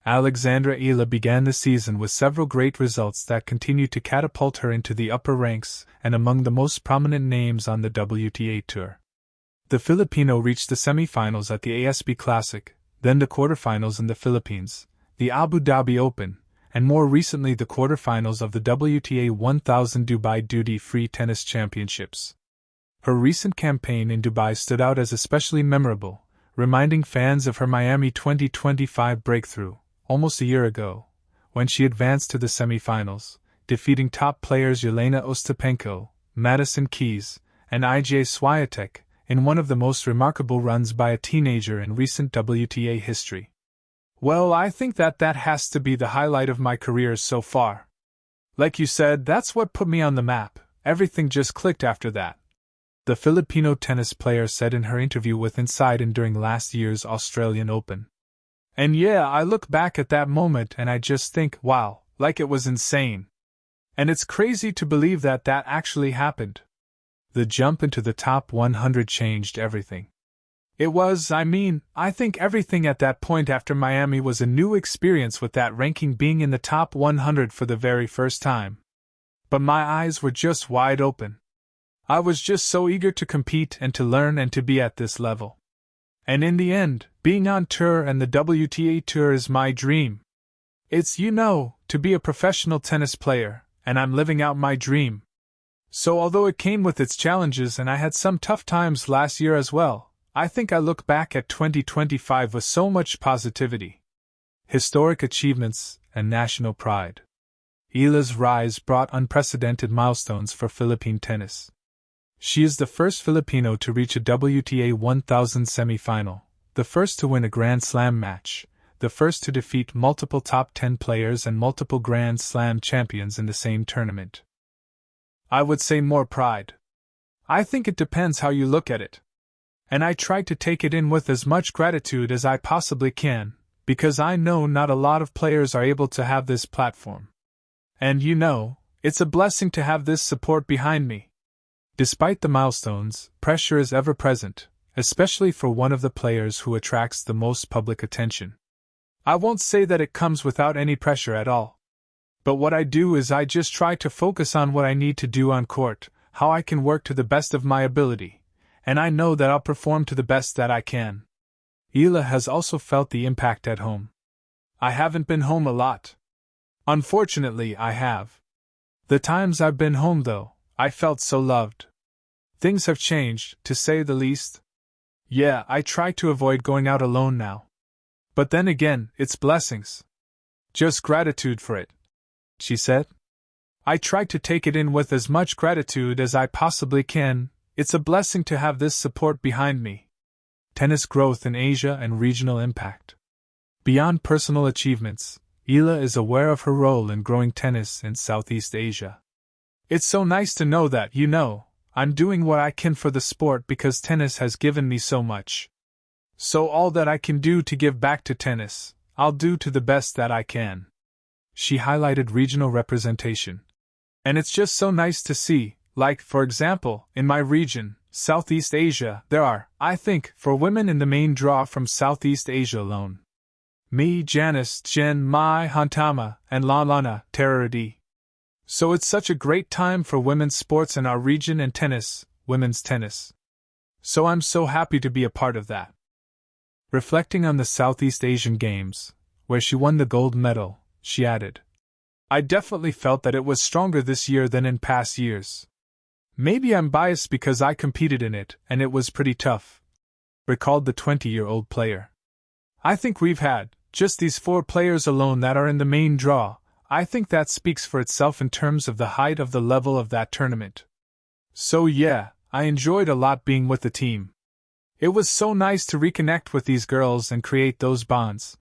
Alexandra Eala began the season with several great results that continued to catapult her into the upper ranks and among the most prominent names on the WTA Tour. The Filipino reached the semifinals at the ASB Classic, then the quarterfinals in the Philippines, the Abu Dhabi Open, and more recently the quarterfinals of the WTA 1000 Dubai Duty-Free Tennis Championships. Her recent campaign in Dubai stood out as especially memorable, reminding fans of her Miami 2025 breakthrough, almost a year ago, when she advanced to the semifinals, defeating top players Yelena Ostapenko, Madison Keys, and Iga Swiatek, in one of the most remarkable runs by a teenager in recent WTA history. Well, I think that has to be the highlight of my career so far. Like you said, that's what put me on the map. Everything just clicked after that. The Filipino tennis player said in her interview with Inside and during last year's Australian Open. And yeah, I look back at that moment and I just think, wow, like it was insane. And it's crazy to believe that actually happened. The jump into the top 100 changed everything. It was, I think everything at that point after Miami was a new experience with that ranking being in the top 100 for the very first time. But my eyes were just wide open. I was just so eager to compete and to learn and to be at this level. And in the end, being on tour and the WTA Tour is my dream. It's, to be a professional tennis player, and I'm living out my dream. So although it came with its challenges and I had some tough times last year as well, I think I look back at 2025 with so much positivity. Historic achievements and national pride. Eala's rise brought unprecedented milestones for Philippine tennis. She is the first Filipino to reach a WTA 1000 semifinal, the first to win a Grand Slam match, the first to defeat multiple top 10 players and multiple Grand Slam champions in the same tournament. I would say more pride. I think it depends how you look at it. And I try to take it in with as much gratitude as I possibly can, because I know not a lot of players are able to have this platform. And it's a blessing to have this support behind me. Despite the milestones, pressure is ever present, especially for one of the players who attracts the most public attention. I won't say that it comes without any pressure at all. But what I do is I just try to focus on what I need to do on court, how I can work to the best of my ability, and I know that I'll perform to the best that I can. Eala has also felt the impact at home. I haven't been home a lot. Unfortunately, I have. The times I've been home, though, I felt so loved. Things have changed, to say the least. Yeah, I try to avoid going out alone now. But then again, it's blessings. Just gratitude for it, she said. I try to take it in with as much gratitude as I possibly can. It's a blessing to have this support behind me. Tennis growth in Asia and regional impact. Beyond personal achievements, Eala is aware of her role in growing tennis in Southeast Asia. It's so nice to know that, I'm doing what I can for the sport because tennis has given me so much. So all that I can do to give back to tennis, I'll do to the best that I can. She highlighted regional representation. And it's just so nice to see, like, for example, in my region, Southeast Asia, there are, I think, 4 women in the main draw from Southeast Asia alone. Me, Janice, Jen, Mai, Hantama, and Lalana, Teraradi. So it's such a great time for women's sports in our region and tennis, women's tennis. So I'm so happy to be a part of that. Reflecting on the Southeast Asian Games, where she won the gold medal, she added, I definitely felt that it was stronger this year than in past years. Maybe I'm biased because I competed in it and it was pretty tough, recalled the 20-year-old player. I think we've had just these 4 players alone that are in the main draw. I think that speaks for itself in terms of the height of the level of that tournament. So yeah, I enjoyed a lot being with the team. It was so nice to reconnect with these girls and create those bonds.